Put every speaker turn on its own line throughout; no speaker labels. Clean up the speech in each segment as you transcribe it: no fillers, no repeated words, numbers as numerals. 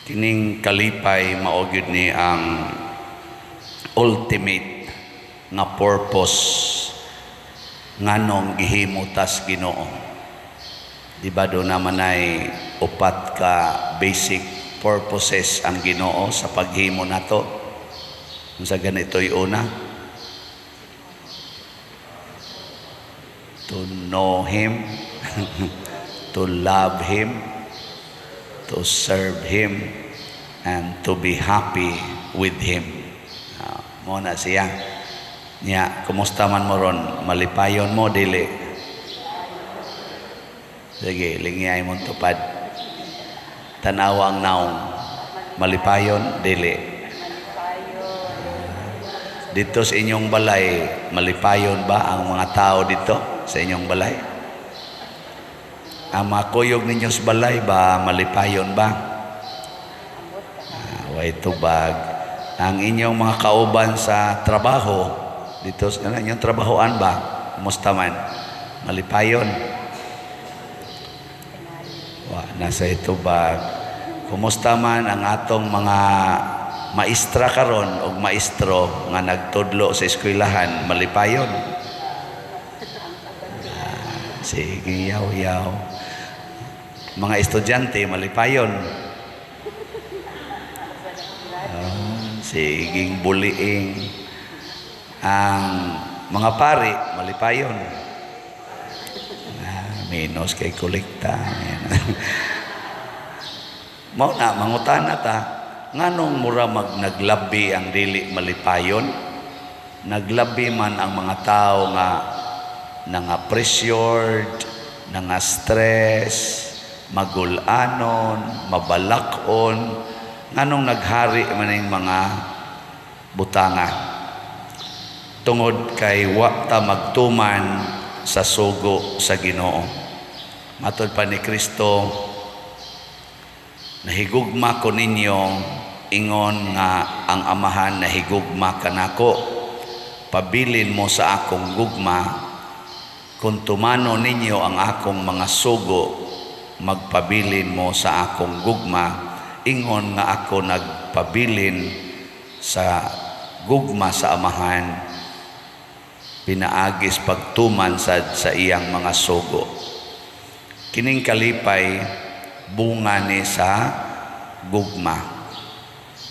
Kining kalipay mao gyud ni ang ultimate nga purpose nganong gihimo tas Ginoo. Di ba do naman ay upat ka basic purposes ang Ginoo sa paghimo nato? Unsa ganito'y una? To know Him, to love Him, to serve Him, and to be happy with Him. Muna siya. Nya, kumusta man mo ron? Malipayon mo, dili? Sige, lingiyay mong tupad. Tanawa ang naong. Malipayon, dili? Dito sa inyong balay, malipayon ba ang mga tao dito sa inyong balay? Ang mga kuyog ninyo sa balay ba, malipayon ba? Way tubag. Ang inyong mga kauban sa trabaho, dito sa inyong trabahoan ba? Kumusta man? Malipayon? Nasa itubag. Kumusta man ang atong mga maestra karon o maestro nga nagtudlo sa eskwelahan, malipayon? Sige, yaw-yaw. Mga estudyante, malipayon. Siging buliing. Ang mga pari, malipayon. Minus kay kolekta. Mao na, mangutana ta, nganong mura naglabi ang dili malipayon? Naglabi man ang mga tao nga pressured, nga stress, magulanon, mabalakon, nganong naghari man ang mga butanga tungod kay wa ta magtuman sa sugo sa Ginoo. Matod pa ni Kristo, nahigugma ko ninyo ingon nga ang Amahan nahigugma kanako, pabilin mo sa akong gugma. Kung tumano ninyo ang akong mga sugo, magpabilin mo sa akong gugma. Ingon nga ako nagpabilin sa gugma sa Amahan, pinaagis pagtuman sa iyang mga sugo. Kining kalipay bunga ni sa gugma.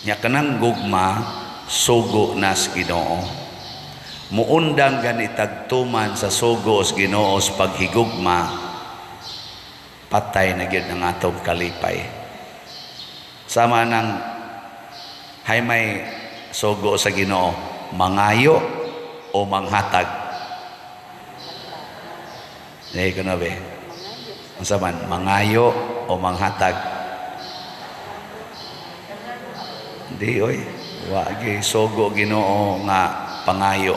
Nya kanang gugma sugo nas Ginoo. Muundang ganitag tuman sa sugo sa Ginoo sa paghigugma, patay na gyud ang atong kalipay. Sama nang hay may sugo sa Ginoo, mangayo o manghatag? Dahil ko na ba? Ang saman, mangayo o manghatag? Hindi, oy. Wagi, sogo Ginoo nga pangayo.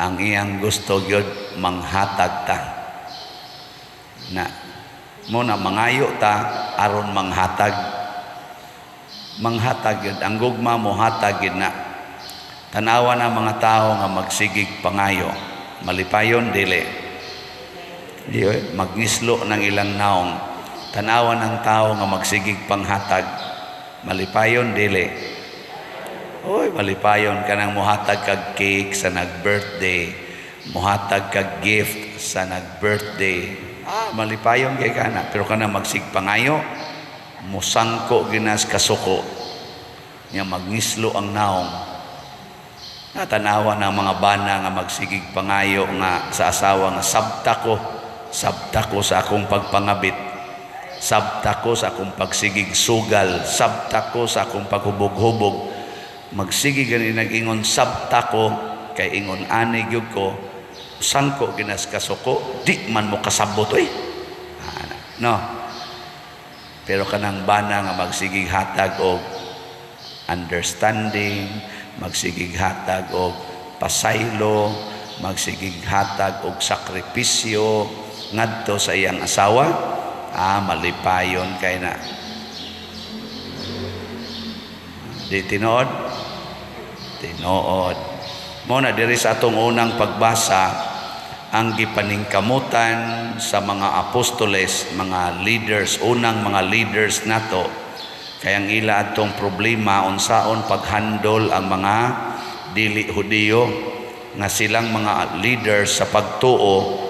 Ang iyang gusto gyud manghatag ta. Na, muna mangayo ta, aron manghatag. Manghatag yun. Ang gugma mo hatag yun na. Tanawa na mga tao nga magsigig pangayo, malipayon, dili? Di, magngislo ng ilang naong. Tanawa ng tao nga magsigig panghatag, malipayon, dili? Oy, malipayon ka nang muhatag kag cake sa nag-birthday, muhatag kag gift sa nag-birthday. Malipayon kay ka na. Pero ka na magsig pangayo, musangko ginas kasuko, nga magngislo ang naong. Natanawa ng mga bana nga magsigig pangayo nga sa asawa nga sabta ko sa akong pagpangabit, sabta ko sa akong pagsigig sugal, sabta ko sa akong paghubog-hubog. Magsigig gani nag-ingon sabta ko kay ingon ani gyud ko, sangko ginas kasuko, di man mo kasabot oy. No. Pero kanang bana nga magsigig hatag og understanding, magsigig hatag og pasaylo, magsigig hatag og sakripisyo ngadto sa iyang asawa, malipayon kay na. Di tinuod? Tinuod. Muna diri sa atong unang pagbasa, ang gipaningkamutan sa mga apostoles, mga leaders, unang mga leaders nato Kaya ang ila atong problema unsaon paghandol ang mga dili Hudiyo nga silang mga leaders sa pagtuo.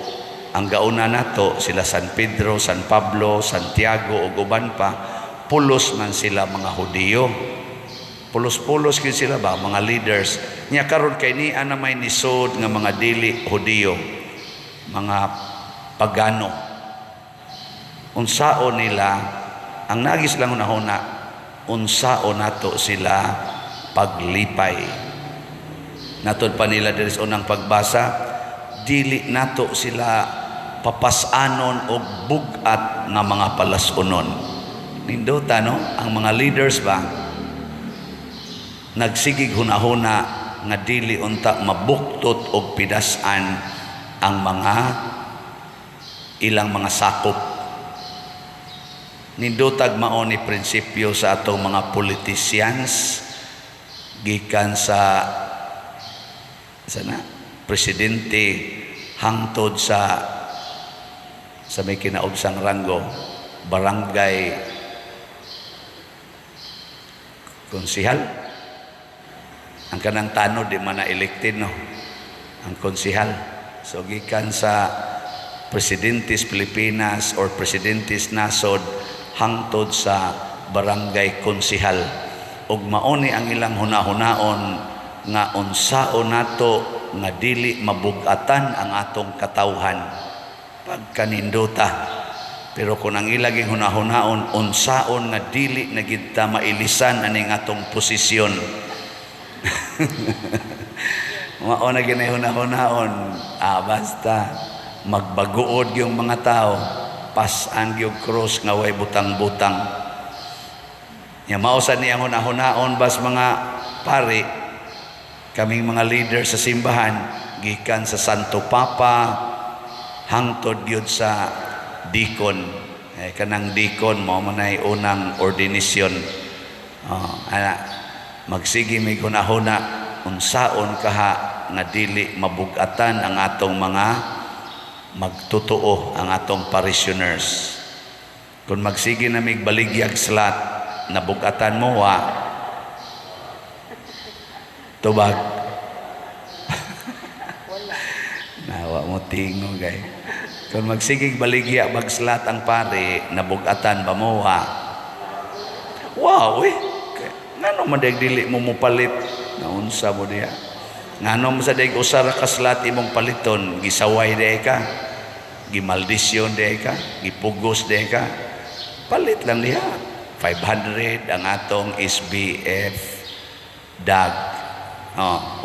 Ang gauna nato sila San Pedro, San Pablo, Santiago ug uban pa, pulos man sila mga Hudiyo. Pulos-pulos gid sila ba mga leaders. Nya karon kay niya na may nisod nga mga dili Hudiyo, mga pagano. Unsao nila ang nagis lang una unsao nato sila paglipay. Natod pa nila diri sa unang pagbasa, dili nato sila papasanon og bugat nga mga palasunon. Nindota no, ang mga leaders ba nagsigig hunahuna nga dili unta mabuktot og pidas-an ang mga ilang mga sakop. Nindotag mao ni prinsipyo sa atong mga politicians gikan sa presidente hangtod sa may kinaubsang ranggo, barangay konsihal. Ang kanang tanod di man na elected no, ang konsihal. So gikan sa presidentes Pilipinas or presidentes nasod hangtod sa barangay konsihal, ug mauni ang ilang hunahunaon nga unsao nato nga dili mabugatan ang atong katawhan pagkanindota. Pero kung ang ilaging hunahunaon unsaon nga dili na gid ta mailisan aning atong posisyon. Mao na ginay hunahunaon, basta magbaguod yung mga tao, pasan yung cross nga way butang-butang. Nya mao sa niya hunahunaon bas mga pari, kaming mga leader sa simbahan gikan sa Santo Papa hangtod gyud sa dikon. Kanang dikon mao man ay unang ordinasyon. Magsige may hunahuna unsaon kaha nga dili mabugatan ang atong mga magtutuo, ang atong parishioners. Kung magsige na mig baligyag slat nabugatan mo tubag. Nawa mo tingo gay. Kung magsigig baligya bagslat ang pare, nabugatan ba mo wow ngano man dili mo mupalit naunsa mo diha. Ngano mo sa daig usara ka slat imong paliton, gisaway diha ka, gimaldisyon diha ka, gipugos diha ka. Palit lang diha. 500 ang atong SBF dag.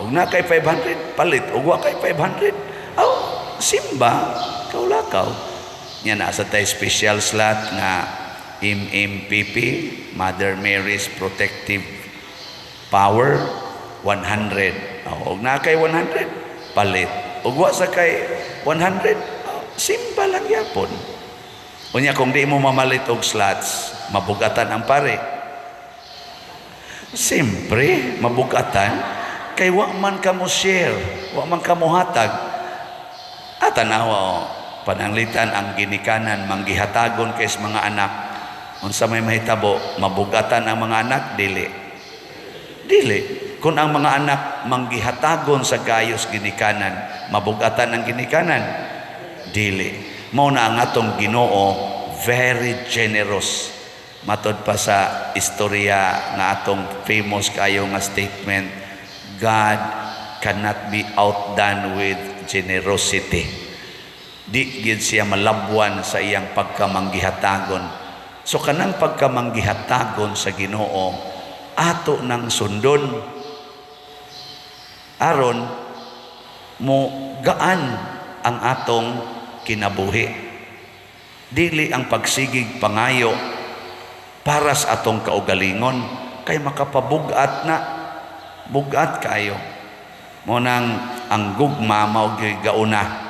Ug na kay 500 palit, ug wa kay 500. Simba kaulakaw nya na sa tay special slot nga MMPP, Mother Mary's Protective Power 100. Ug na kay 100 palit, ug wa sa kay 100 simba lang yapon. Unya kung di mo mamalit og slots, mabugatan ang pare. Siyempre mabugatan kay wa man ka mo share, wa man ka mo hatag. Tanawa pananglitan ang ginikanan manggihatagon kay mga anak. Unsa may mahitabo, mabugatan ang mga anak dili. Kung ang mga anak manggihatagon sa gayos ginikanan, mabugatan ang ginikanan dili. Mao na ang atong Ginoo, very generous. Matod pa sa istorya nga atong famous kayo nga statement, God cannot be outdone with generosity. Di gid siya malabwan sa iyang pagkamanggihatagon. So kanang pagkamanggihatagon sa Ginoo ato nang sundon aron mo gaan ang atong kinabuhi. Dili ang pagsigig pangayo para sa atong kaugalingon kay makapabugat na bugat kayo. Mo nang ang gugma mao gyud gauna.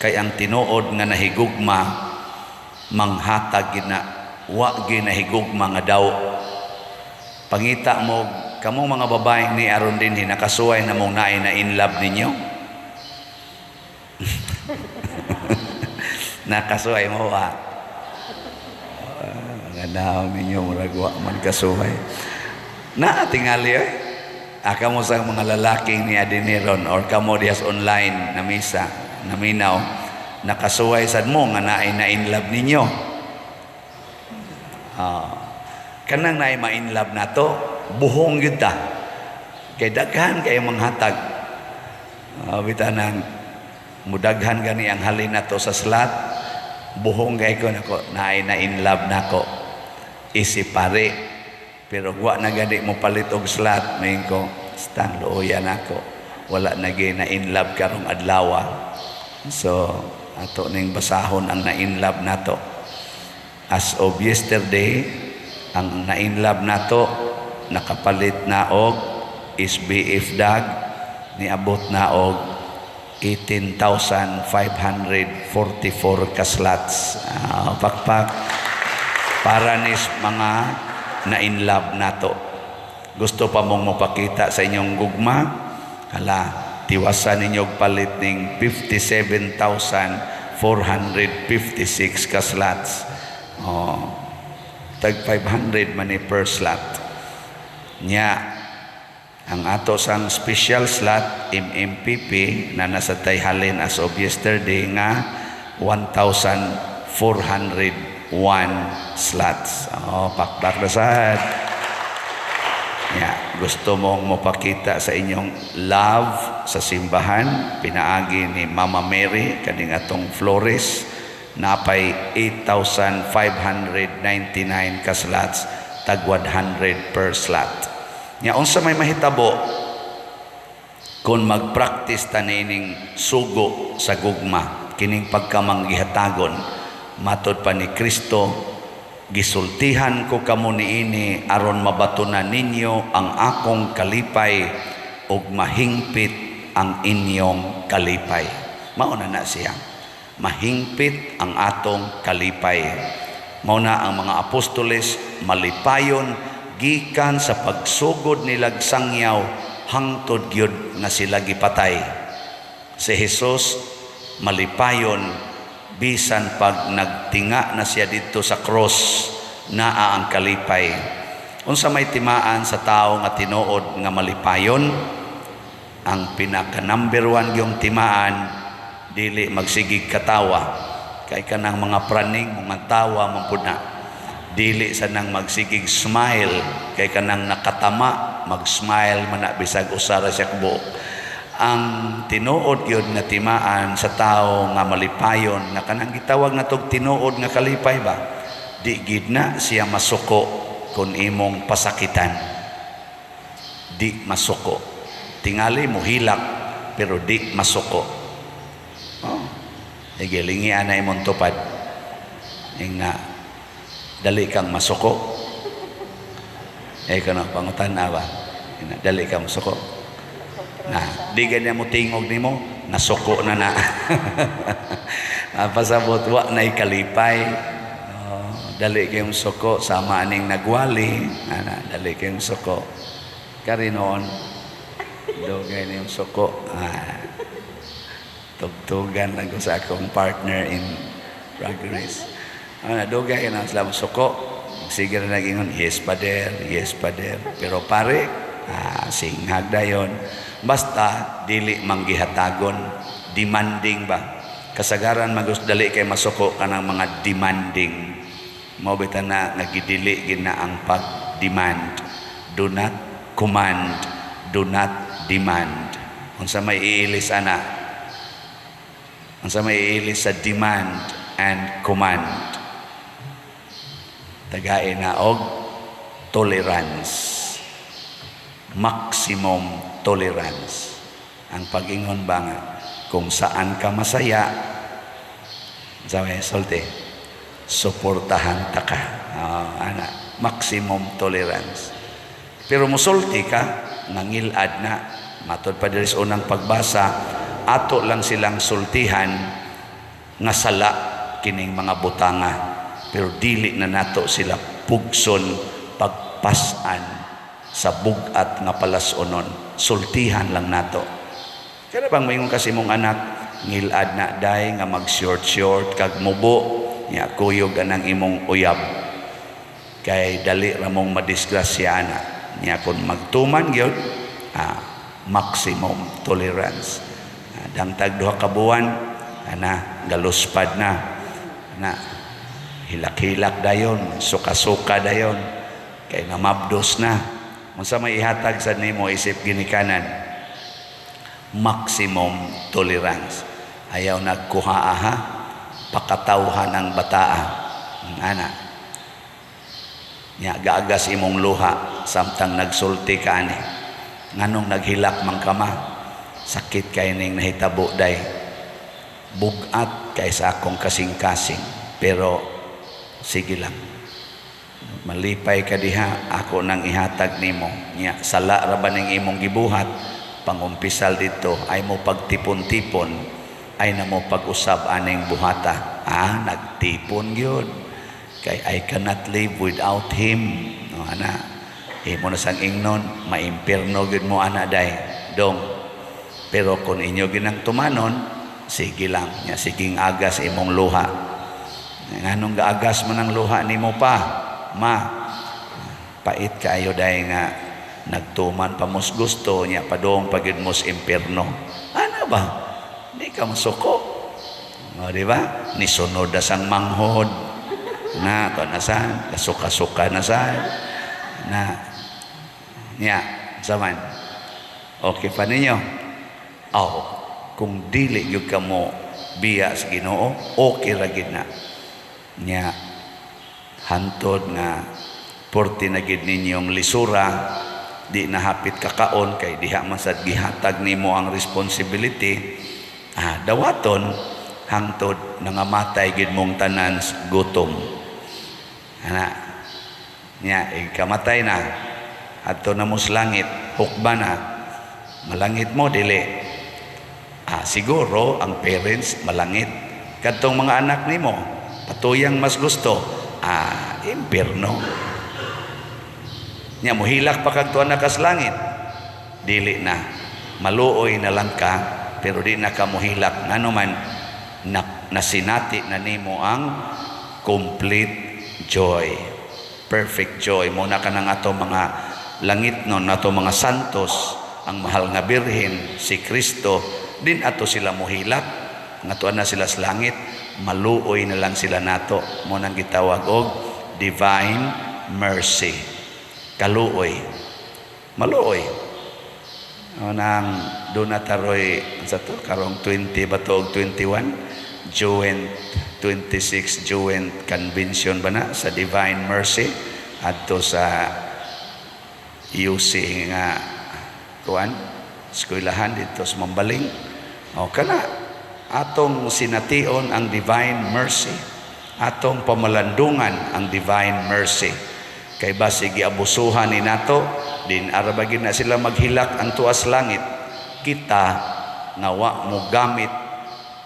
Kay ang tinuod nga nahigugma manghatag gina, wa ginahigugma nga daw. Pangita mo kamong mga babaeng ni aron din nakasuway na mong naay na in love ninyo. Nakasuway mo Tanaw ninyo muragwa man kasuhay. Na tingali aka mo sa mga lalaking ni Adiniron or kamo dias online na misa, naminaw, nakasuhay sad mo nga naay na in love ninyo. Kanang naay ma-in love nato, buhong gyud ta. Kay daghan kay manghatag. Bitanang mudaghan gani ang halin nato sa slat, buhong kay ko nako naay na in love nako. Isipare. Pero wa na gani mo palit og slat, main ko stang looyan ako. Wala na na in love karong adlaw. So ato ning basahon ang na in love nato. As of yesterday, ang na in love nato nakapalit na og SBF dag niabot na og 18,544 ka slots. Pakpak para nis mga na in love nato. Gusto pa mong mapakita sa inyong gugma? Hala, tiwasan ninyo palit ning 57,456 ka slots. Tag 500 man per slot. Nya, ang ato sang special slot MMPP na nasa tayhalin as of yesterday nga 1,401 slots. Pakpak na sad. Gusto mong mapakita sa inyong love sa simbahan, pinaagi ni Mama Mary kaning atong Flores, napay 8,599 ka slots, tag 100 per slot. Unsa may mahitabo kung mag-practice ta nining sugo sa gugma, kining pagkamanggihatagon, matod pa ni Kristo, gisultihan ko kamo niini aron mabatunan ninyo ang akong kalipay ug mahingpit ang inyong kalipay. Mao na siya. Mahingpit ang atong kalipay. Mao na ang mga apostoles malipayon gikan sa pagsugod nilag sangyaw hangtod gyud nga sila gipatay. Si Jesus malipayon bisan pag nagtinga na siya dito sa cross, naa ang kalipay. Unsa may timaan sa tao nga tinuod nga malipayon, ang pinaka number 1 yung timaan, dili magsigig katawa. Kay kanang mga praning mga tawa mampuna, dili sa nang magsigig smile. Kay kanang nakatama mag-smile man na bisag usara siya kubo. Ang tinuod yun nga timaan sa tao nga malipayon, na kanang gitawag na tog tinuod nga kalipay ba, di gid na siya masuko kung imong pasakitan. Di masuko. Tingali mo hilak pero di masuko. Igilingi anay mong tupad nga dali kang masuko. Kano pangutan na ba? Dali kang masuko. Di ganyan mo tingog ni mo, nasuko na. Pasabot wa na ikalipay. Dali kayong suko, sama aning nagwali. Dali kayong suko. Karinoon, dugay na yung suko. Tugtugan lang ko sa akong partner in progress. Dugay na sila suko. Sige na naging yes pader, yes pader. Pero pare, singhag dayon. Basta dili manggihatagon, demanding ba? Kasagaran magusdali kay masuko kanang mga demanding. Mao bitan na nagidili gina ang pag-demand. Do not command, do not demand. Unsa may iilis ana? Unsa may iilis sa demand and command? Tagay na og tolerance. Maximum tolerance. Ang pag-ingon ba nga, kung saan ka masaya, sabi, solte, suportahan ta ka. Maximum tolerance. Pero musulti ka, nangilad na, matod pa diri sa unang pagbasa, ato lang silang sultihan nga sala kining mga butanga. Pero dili na nato sila pugson pagpasan sa bugat nga palasonon. Sultihan lang nato. Kaya bang mayroon kasi mong anak, ngilad na day nga mag-short kag mubo, niya kuyog anang imong uyab. kay dali ramong madisgrasya na niya kung magtuman gyud maximum tolerance. Dangtag duha ka buwan galuspad na hilak-hilak dayon, suka-suka dayon, kay namabdos na. Unsa may ihatag sa nimo isip ginikanan? Maximum tolerance. Ayaw nagkuha pakatawhan ng bataa. Ana. Nya gaagas imong luha samtang nagsulti ka ani. Nganong naghilak man kama? Sakit kay ning nahitabo day. Bugat kaysa akong kasing-kasing. Pero sige lang. Malipay ka diha, ako nang ihatag nimo. Nya sala ra ba ning imong gibuhat? Pangumpisal dito ay mo pagtipon-tipon, ay na mo pag-usab aning buhata. Nagtipon yun. Kay I cannot live without him. No, ana. Imo na sang ingnon, maimpirno gid mo ana day. Dong. Pero kung inyo ginang tumanon, sige lang. Nya siging agas imong luha. Nganong gaagas man ang luha nimo pa? Pait kayo day nga nagtuman pa mos gusto niya padong pagid mos impierno. Ano ba? Di ka masuko. O, di ba? Nisunod na sang manghod. Na, ito na saan? Kasuka-suka na saan? Na, niya, saman. Okay pa ninyo? Kung dili yung ka mo biya sa Ginoo, okay ragid na. Niya, hantod nga, porti na gid ninyong lisura, di nahapit kakaon kay diha man sad gihatag nimo ang responsibility. Dawaton hangtod nangamatay gid mong tanan gutom. Nya kamatay na adto na mo sa langit, hukba na. Malangit mo dili. Siguro ang parents malangit. Kadtong mga anak nimo patuyang mas gusto impierno. Nya mohilak pa kag tuan na kas langit, dili na, maluoy na lang ka, pero di na ka mohilak. Ngano man nasinati na nimo ang complete joy, perfect joy. Muna ka ng ato mga langit non, ato mga santos, ang mahal nga birhen si Kristo, din ato sila mohilak, nga tuan na sila sa langit, maluoy na lang sila nato. Mo nang gitawag og divine mercy. Kaluoy, maluoy. Nang donataroy sa to karong 20 batog 21 joint 26 joint convention ba na sa divine mercy adto sa UC nga kuan eskwelahan dito sa Mambaling. Kana atong sination ang divine mercy, atong pamalandungan ang divine mercy. Kay basig giabusuhan ni nato din arabagin na sila maghilak ang tuas langit, kita nga wa mo gamit,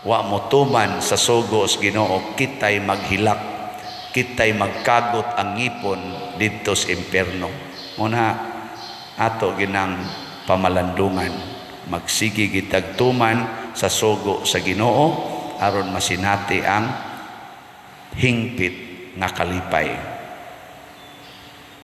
wa mo tuman sa sugos Ginoo, kitay maghilak, kitay magkagot ang ngipon didto sa impierno. Muna ato ginang pamalandungan, magsigi gitagtuman sa sugo sa Ginoo aron masinati ang hingpit nga kalipay.